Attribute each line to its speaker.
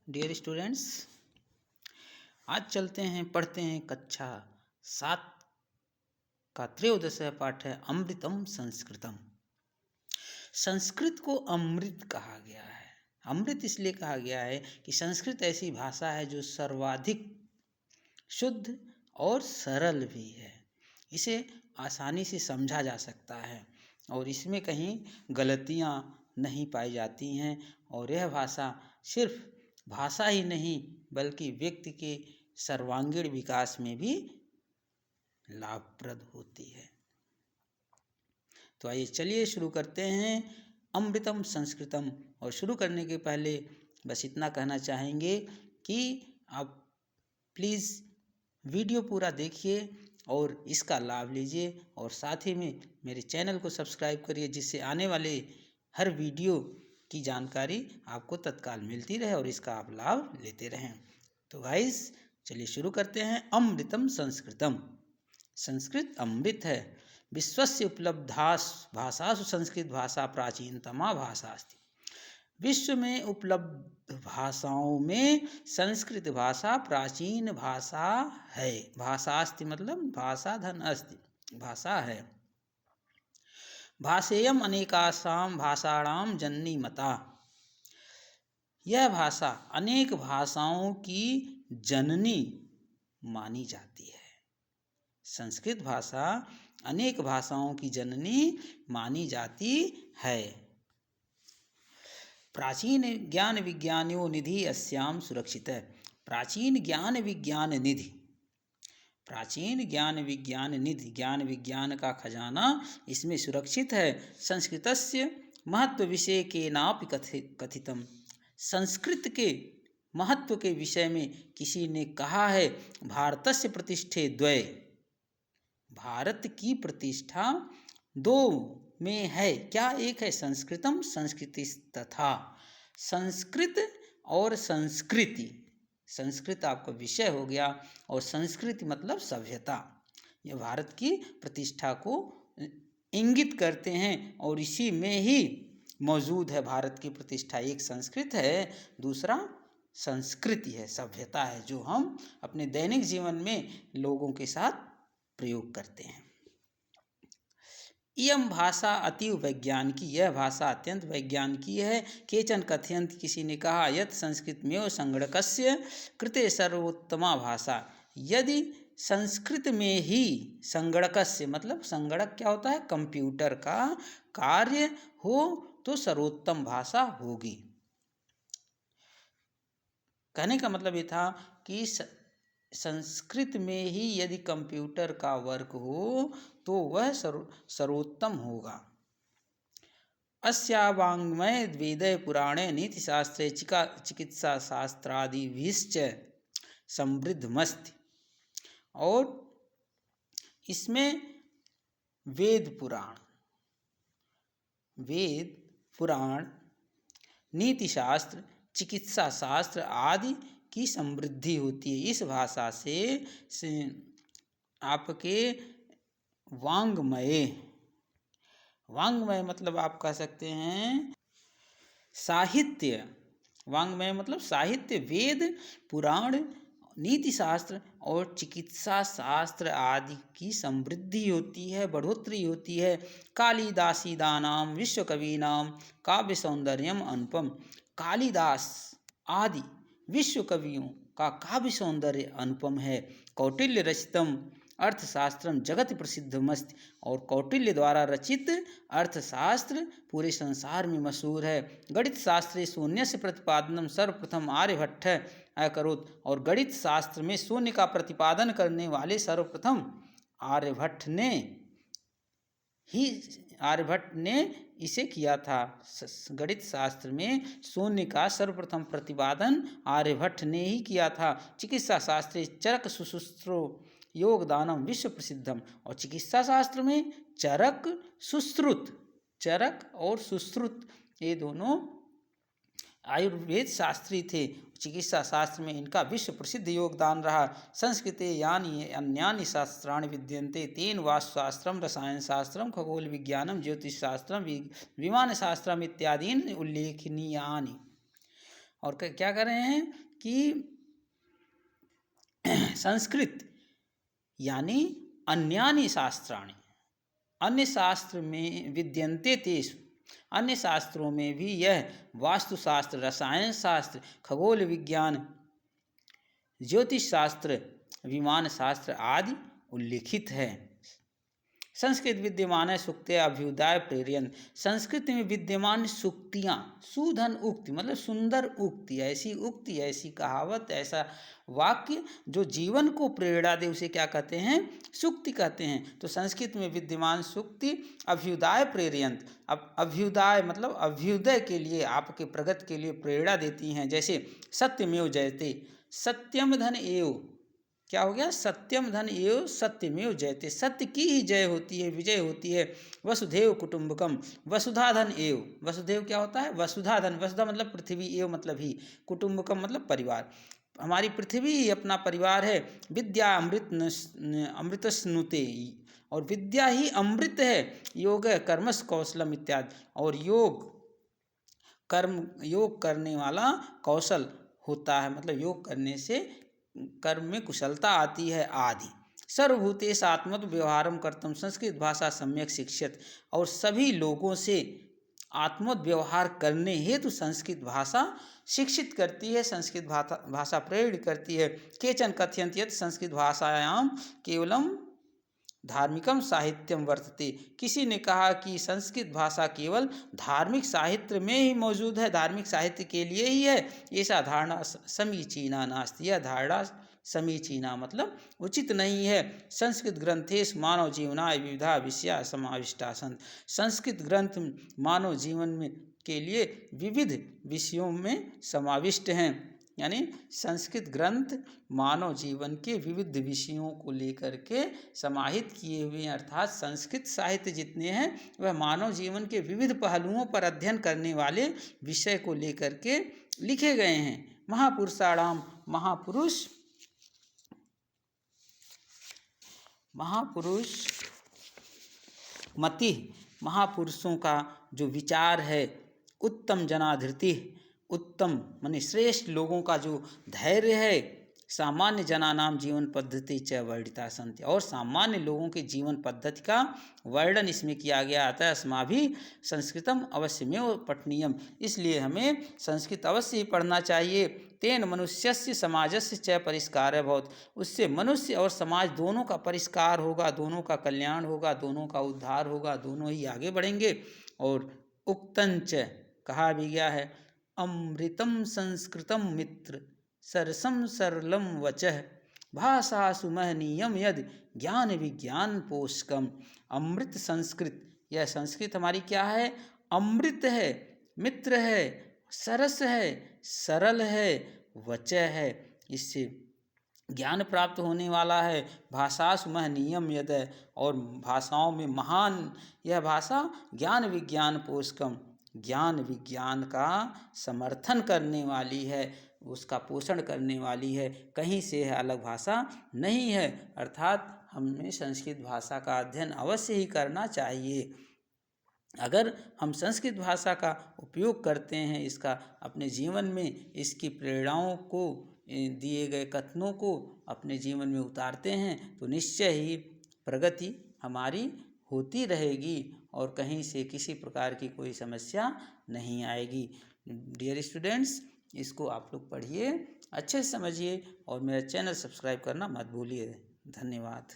Speaker 1: Dear students, आज चलते हैं पढ़ते हैं कक्षा 7 का त्रयोदश पाठ है अमृतम संस्कृतम। संस्कृत को अमृत कहा गया है। अमृत इसलिए कहा गया है कि संस्कृत ऐसी भाषा है जो सर्वाधिक शुद्ध और सरल भी है। इसे आसानी से समझा जा सकता है और इसमें कहीं गलतियाँ नहीं पाई जाती हैं। और यह भाषा सिर्फ भाषा ही नहीं बल्कि व्यक्ति के सर्वांगीण विकास में भी लाभप्रद होती है। तो आइए चलिए शुरू करते हैं अमृतम संस्कृतम। और शुरू करने के पहले बस इतना कहना चाहेंगे कि आप प्लीज़ वीडियो पूरा देखिए और इसका लाभ लीजिए और साथ ही में मेरे चैनल को सब्सक्राइब करिए, जिससे आने वाले हर वीडियो की जानकारी आपको तत्काल मिलती रहे और इसका आप लाभ लेते रहें। तो गाइस चलिए शुरू करते हैं। अमृतम संस्कृतम। संस्कृत अमृत है। विश्वस्य उपलब्धास भाषासु संस्कृत भाषा प्राचीनतमा भाषा अस्ति। विश्व में उपलब्ध भाषाओं में संस्कृत भाषा प्राचीन भाषा है। भाषा अस्ति मतलब भाषा धन अस्ति, भाषा है। भाषेयम अनेकासाम भाषाणाम जननी मता। यह भाषा अनेक भाषाओं की जननी मानी जाती है। संस्कृत भाषा अनेक भाषाओं की जननी मानी जाती है। प्राचीन ज्ञान विज्ञानियों निधि अस्याम सुरक्षित है। प्राचीन ज्ञान विज्ञान निधि, प्राचीन ज्ञान विज्ञान निधि, ज्ञान विज्ञान का खजाना इसमें सुरक्षित है। संस्कृतस्य महत्व विषय के नापि कथितम। संस्कृत के महत्व के विषय में किसी ने कहा है, भारतस्य प्रतिष्ठे द्वय। भारत की प्रतिष्ठा दो में है। क्या? एक है संस्कृतम संस्कृति तथा। संस्कृत और संस्कृति। संस्कृत आपका विषय हो गया और संस्कृति मतलब सभ्यता। यह भारत की प्रतिष्ठा को इंगित करते हैं और इसी में ही मौजूद है भारत की प्रतिष्ठा। एक संस्कृत है, दूसरा संस्कृति है, सभ्यता है, जो हम अपने दैनिक जीवन में लोगों के साथ प्रयोग करते हैं। इयम भाषा अतीव वैज्ञानिकी। यह भाषा अत्यंत वैज्ञानिकी है। केचन कथयन्ति, किसी ने कहा, यत् संस्कृत में संगणकस्य कृते सर्वोत्तमा भाषा। यदि संस्कृत में ही संगणकस्य मतलब संगणक क्या होता है? कंप्यूटर का कार्य हो तो सर्वोत्तम भाषा होगी। कहने का मतलब ये था कि संस्कृत में ही यदि कंप्यूटर का वर्क हो तो वह सर्वोत्तम होगा। अस्या वाङ्मये वेदे पुराणे नीतिशास्त्रे चिकित्सा शास्त्रादिभिश्च समृद्धमस्ति। और इसमें वेद पुराण, नीति शास्त्र, चिकित्सा शास्त्र आदि की समृद्धि होती है। इस भाषा से आपके वाङ्मय मतलब आप कह सकते हैं साहित्य। वाङ्मय मतलब साहित्य, वेद, पुराण, नीति शास्त्र और चिकित्सा शास्त्र आदि की समृद्धि होती है, बढ़ोतरी होती है। कालिदासीदानाम विश्वकवीनाम काव्य सौंदर्यम अनुपम। कालिदास आदि विश्व कवियों का काव्य सौंदर्य अनुपम है। कौटिल्य रचितम अर्थशास्त्रम जगत प्रसिद्धमस्ति। और कौटिल्य द्वारा रचित अर्थशास्त्र पूरे संसार में मशहूर है। गणित शास्त्रे शून्यस्य प्रतिपादनम सर्वप्रथम आर्यभट्ट अकरोत्। और गणित शास्त्र में शून्य का प्रतिपादन करने वाले सर्वप्रथम आर्यभट्ट ने इसे किया था। गणित शास्त्र में शून्य का सर्वप्रथम प्रतिपादन आर्यभट्ट ने ही किया था। चिकित्सा शास्त्रे चरक सुश्रुतो योगदानम विश्व प्रसिद्धम। और चिकित्सा शास्त्र में चरक और सुश्रुत ये दोनों आयुर्वेद शास्त्री थे। चिकित्सा शास्त्र में इनका विश्व प्रसिद्ध योगदान रहा। संस्कृते यानि अन्यानि शास्त्राणि विद्यन्ते तेन वास्तुशास्त्रम, रसायन शास्त्रम, खगोल विज्ञानम, ज्योतिष शास्त्रम, विमान शास्त्रम इत्यादीन उल्लेखनीयानि। और क्या कर रहे हैं कि संस्कृत यानी अन्यानि शास्त्राणि, अन्य शास्त्र में विद्यन्ते तेषु, अन्य शास्त्रों में भी यह वास्तुशास्त्र, रसायन शास्त्र, खगोल विज्ञान, ज्योतिष शास्त्र, विमान शास्त्र आदि उल्लिखित है। संस्कृत विद्यमान सूक्ते अभ्युदय प्रेरयन्, संस्कृत में विद्यमान सूक्तियाँ, सुधन उक्ति मतलब सुंदर उक्ति, ऐसी उक्ति, ऐसी कहावत, ऐसा वाक्य जो जीवन को प्रेरणा दे उसे क्या कहते हैं? सूक्ति कहते हैं। तो संस्कृत में विद्यमान सूक्ति अभ्युदय प्रेरयन्त, अब अभ्युदय मतलब अभ्युदय के लिए, आपके प्रगति के लिए प्रेरणा देती हैं। जैसे सत्यमेव जयते, सत्यम धन एव, क्या हो गया? सत्यम धन एव सत्यमेव जयते, सत्य की ही जय होती है, विजय होती है। वसुधैव कुटुंबकम, वसुधा धन एव, वसुधैव क्या होता है? वसुधा धन, वसुधा मतलब पृथ्वी, एव मतलब ही, कुटुंबकम मतलब परिवार, हमारी पृथ्वी ही अपना परिवार है। विद्या अमृत स्नुते, और विद्या ही अमृत है। योग कर्मस कौशलम इत्यादि, और योग करने वाला कौशल होता है, मतलब योग करने से कर्म में कुशलता आती है आदि। सर्वभूतेश आत्मत व्यवहारम कर्तुम संस्कृत भाषा सम्यक शिक्षित, और सभी लोगों से आत्मोत व्यवहार करने हेतु संस्कृत भाषा शिक्षित करती है, संस्कृत भाषा प्रेरित करती है। केचन कथयन्ति यत् संस्कृत भाषायां केवलम धार्मिकम साहित्यम वर्तते, किसी ने कहा कि संस्कृत भाषा केवल धार्मिक साहित्य में ही मौजूद है, धार्मिक साहित्य के लिए ही है। ऐसा धारणा समीचीना नास्ति, यह धारणा समीचीना मतलब उचित नहीं है। संस्कृत ग्रंथेश मानव जीवनाय विविधा विषया समाविष्टा सन्त, संस्कृत ग्रंथ मानव जीवन में के लिए विविध विषयों में समाविष्ट हैं। यानी संस्कृत ग्रंथ मानव जीवन के विविध विषयों को लेकर के समाहित किए हुए हैं, अर्थात संस्कृत साहित्य जितने हैं वह मानव जीवन के विविध पहलुओं पर अध्ययन करने वाले विषय को लेकर के लिखे गए हैं। महापुरुषाणाम, महापुरुष मति, महापुरुषों का जो विचार है, उत्तम जनाधृति, उत्तम माने श्रेष्ठ लोगों का जो धैर्य है, सामान्य जनानाम जीवन पद्धति च वर्णिता सन्ति, और सामान्य लोगों के जीवन पद्धति का वर्णन इसमें किया गया। अतः अस्माभिः संस्कृतम अवश्यमेव पठनीयम, इसलिए हमें संस्कृत अवश्य ही पढ़ना चाहिए। तेन मनुष्यस्य समाजस्य च परिष्कार भवत्, उससे मनुष्य और समाज दोनों का परिष्कार होगा, दोनों का कल्याण होगा, दोनों का उद्धार होगा, दोनों ही आगे बढ़ेंगे। और उक्तंच कहा भी गया है, अमृतम संस्कृतम मित्र सरसम सरलम वचः भाषा सुमहनीयम यद ज्ञान विज्ञान पोषकम। अमृत संस्कृत, यह संस्कृत हमारी क्या है? अमृत है, मित्र है, सरस है, सरल है, वचः है, इससे ज्ञान प्राप्त होने वाला है। भाषा सुमहनीयम यद, और भाषाओं में महान यह भाषा। ज्ञान विज्ञान पोषकम, ज्ञान विज्ञान का समर्थन करने वाली है, उसका पोषण करने वाली है, कहीं से है अलग भाषा नहीं है। अर्थात हमें संस्कृत भाषा का अध्ययन अवश्य ही करना चाहिए। अगर हम संस्कृत भाषा का उपयोग करते हैं, इसका अपने जीवन में इसकी प्रेरणाओं को, दिए गए कथनों को अपने जीवन में उतारते हैं, तो निश्चय ही प्रगति हमारी होती रहेगी और कहीं से किसी प्रकार की कोई समस्या नहीं आएगी। डियर स्टूडेंट्स, इसको आप लोग पढ़िए, अच्छे से समझिए और मेरा चैनल सब्सक्राइब करना मत भूलिए। धन्यवाद।